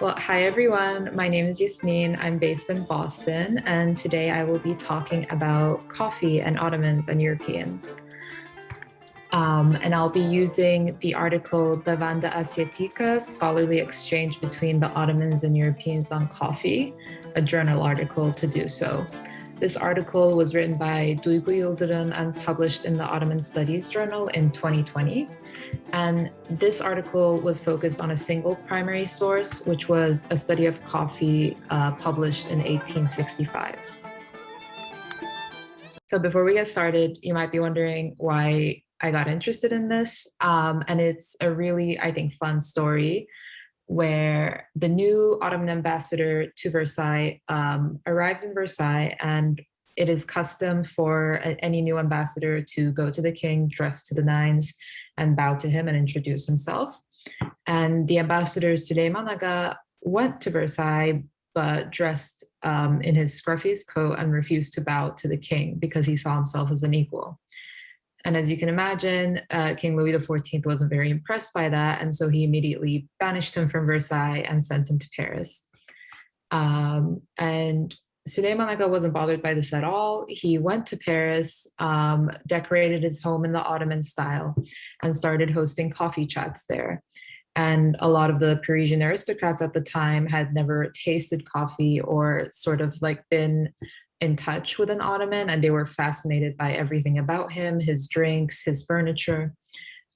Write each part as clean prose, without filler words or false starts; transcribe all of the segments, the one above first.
Well, hi everyone. My name is Yasmin. I'm based in Boston, and today I will be talking about coffee and Ottomans and Europeans. And I'll be using the article Bevanda Asiatica, Scholarly Exchange Between the Ottomans and Europeans on Coffee, a journal article to do so. This article was written by Duygu Yıldırım and published in the Ottoman Studies Journal in 2020. And this article was focused on a single primary source, which was a study of coffee published in 1865. So before we get started, you might be wondering why I got interested in this. And it's a really, I think, fun story where the new Ottoman ambassador to Versailles arrives in Versailles, and it is custom for any new ambassador to go to the king dressed to the nines and bow to him and introduce himself. And the ambassador Suleyman Aga went to Versailles, but dressed in his scruffiest coat and refused to bow to the king because he saw himself as an equal. And as you can imagine, King Louis XIV wasn't very impressed by that. And so he immediately banished him from Versailles and sent him to Paris. And Suleyman Aga wasn't bothered by this at all. He went to Paris, decorated his home in the Ottoman style, and started hosting coffee chats there. And a lot of the Parisian aristocrats at the time had never tasted coffee or sort of like been in touch with an Ottoman, and they were fascinated by everything about him, his drinks, his furniture.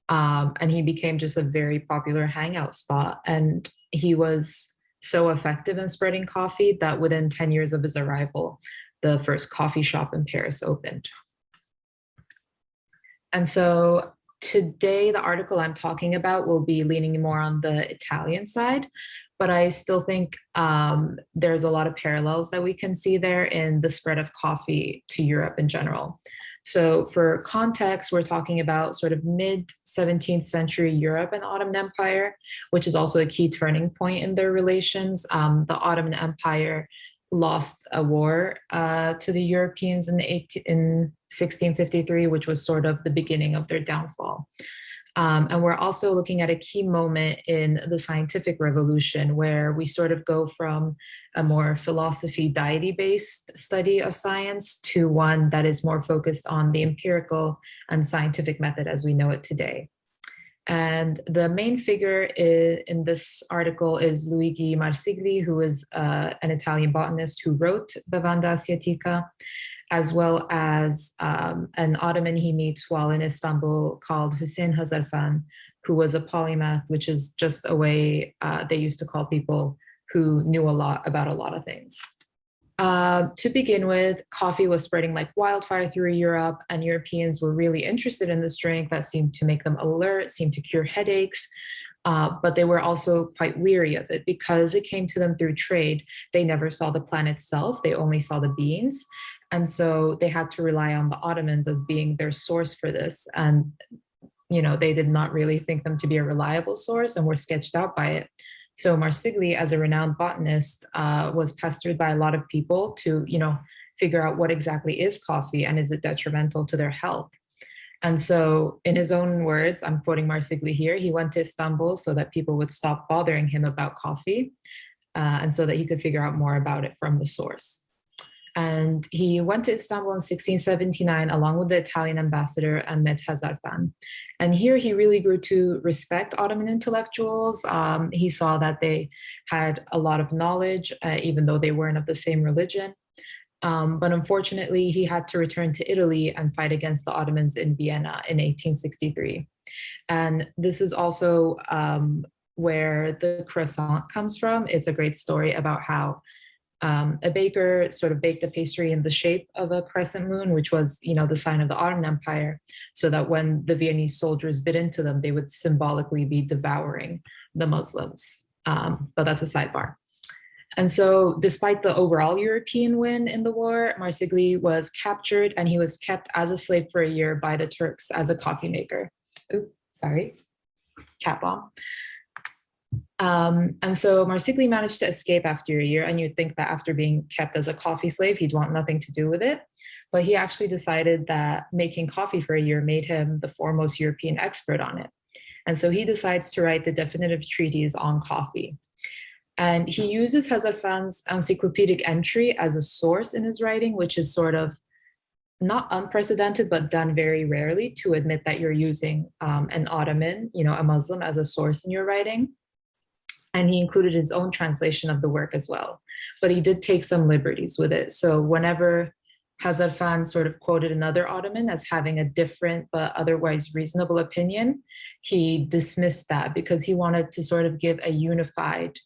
And he became just a very popular hangout spot. And he was so effective in spreading coffee that within 10 years of his arrival, the first coffee shop in Paris opened. And so today, the article I'm talking about will be leaning more on the Italian side, but I still think there's a lot of parallels that we can see there in the spread of coffee to Europe in general. So for context, we're talking about sort of mid-17th century Europe and Ottoman Empire, which is also a key turning point in their relations. The Ottoman Empire lost a war to the Europeans in 1653, which was sort of the beginning of their downfall. And we're also looking at a key moment in the scientific revolution where we sort of go from a more philosophy deity-based study of science to one that is more focused on the empirical and scientific method as we know it today. And the main figure in this article is Luigi Marsigli, who is an Italian botanist who wrote Bevanda Asiatica, as well as an Ottoman he meets while in Istanbul called Hüseyin Hazarfan, who was a polymath, which is just a way they used to call people who knew a lot about a lot of things. To begin with, coffee was spreading like wildfire through Europe, and Europeans were really interested in this drink that seemed to make them alert, seemed to cure headaches. But they were also quite weary of it because it came to them through trade. They never saw the plant itself, they only saw the beans. And so they had to rely on the Ottomans as being their source for this. And, you know, they did not really think them to be a reliable source and were sketched out by it. So Marsigli, as a renowned botanist, was pestered by a lot of people to, you know, figure out what exactly is coffee and is it detrimental to their health. And so in his own words, I'm quoting Marsigli here, he went to Istanbul so that people would stop bothering him about coffee and so that he could figure out more about it from the source. And he went to Istanbul in 1679 along with the Italian ambassador and met Hazarfan. And here he really grew to respect Ottoman intellectuals. He saw that they had a lot of knowledge, even though they weren't of the same religion. But unfortunately, he had to return to Italy and fight against the Ottomans in Vienna in 1863. And this is also where the croissant comes from. It's a great story about how a baker sort of baked a pastry in the shape of a crescent moon, which was, you know, the sign of the Ottoman Empire, so that when the Viennese soldiers bit into them, they would symbolically be devouring the Muslims. But that's a sidebar. And so despite the overall European win in the war, Marsigli was captured and he was kept as a slave for a year by the Turks as a coffee maker. Oops, sorry, cat bomb. And so Marsigli managed to escape after a year, and you'd think that after being kept as a coffee slave, he'd want nothing to do with it. But he actually decided that making coffee for a year made him the foremost European expert on it. And so he decides to write the definitive treatise on coffee. And he uses Hazarfan's encyclopedic entry as a source in his writing, which is sort of not unprecedented, but done very rarely, to admit that you're using an Ottoman, a Muslim, as a source in your writing. And he included his own translation of the work as well. But he did take some liberties with it. So whenever Hazarfan sort of quoted another Ottoman as having a different but otherwise reasonable opinion, he dismissed that because he wanted to sort of give a unified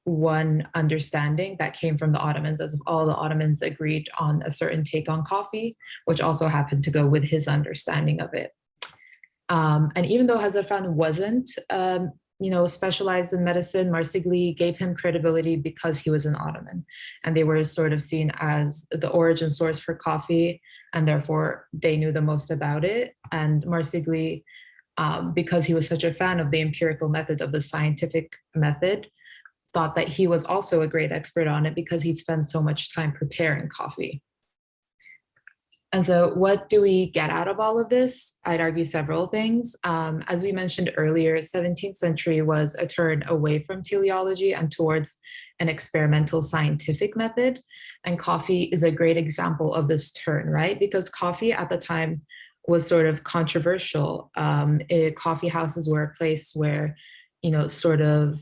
one understanding that came from the Ottomans, as if all the Ottomans agreed on a certain take on coffee, which also happened to go with his understanding of it. And even though Hazarfan wasn't, specialized in medicine, Marsigli gave him credibility because he was an Ottoman, and they were sort of seen as the origin source for coffee, and therefore they knew the most about it. And Marsigli, because he was such a fan of the empirical method, of the scientific method, thought that he was also a great expert on it because he'd spent so much time preparing coffee. And so what do we get out of all of this? I'd argue several things. As we mentioned earlier, 17th century was a turn away from teleology and towards an experimental scientific method. And coffee is a great example of this turn, right? Because coffee at the time was sort of controversial. Coffee houses were a place where sort of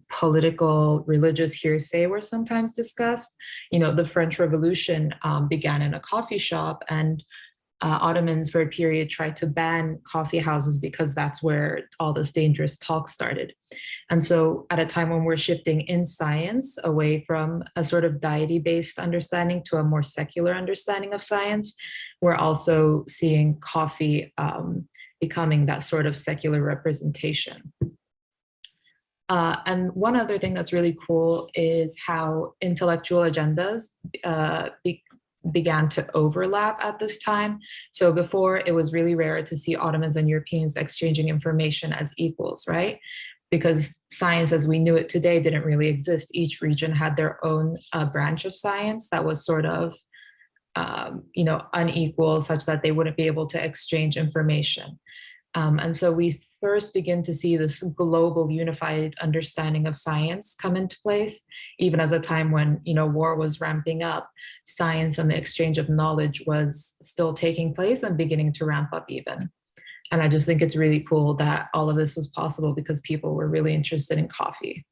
political, religious hearsay were sometimes discussed. The French Revolution began in a coffee shop, and Ottomans for a period tried to ban coffee houses because that's where all this dangerous talk started. And so at a time when we're shifting in science away from a sort of deity-based understanding to a more secular understanding of science, we're also seeing coffee becoming that sort of secular representation. And one other thing that's really cool is how intellectual agendas began to overlap at this time. So before, it was really rare to see Ottomans and Europeans exchanging information as equals, right? Because science as we knew it today didn't really exist. Each region had their own branch of science that was sort of unequal, such that they wouldn't be able to exchange information. And so we first begin to see this global unified understanding of science come into place, even as a time when, war was ramping up, science and the exchange of knowledge was still taking place and beginning to ramp up even. And I just think it's really cool that all of this was possible because people were really interested in coffee.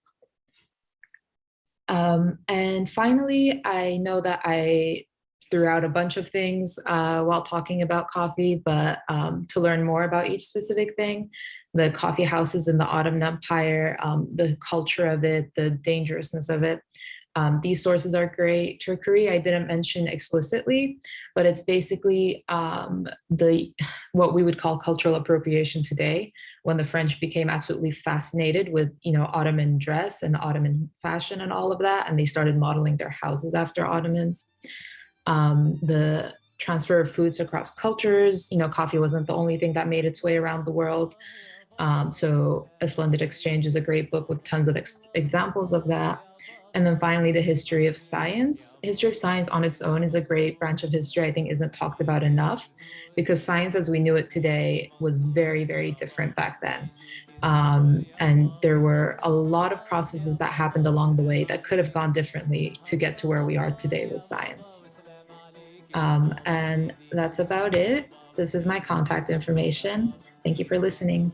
And finally, I know that I threw out a bunch of things while talking about coffee, but to learn more about each specific thing, the coffee houses in the Ottoman Empire, the culture of it, the dangerousness of it, these sources are great. Trickery, I didn't mention explicitly, but it's basically what we would call cultural appropriation today, when the French became absolutely fascinated with, Ottoman dress and Ottoman fashion and all of that, and they started modeling their houses after Ottomans. The transfer of foods across cultures, coffee wasn't the only thing that made its way around the world. So A Splendid Exchange is a great book with tons of examples of that. And then finally, the history of science. History of science on its own is a great branch of history I think isn't talked about enough, because science as we knew it today was very, very different back then. And there were a lot of processes that happened along the way that could have gone differently to get to where we are today with science. And that's about it. This is my contact information. Thank you for listening.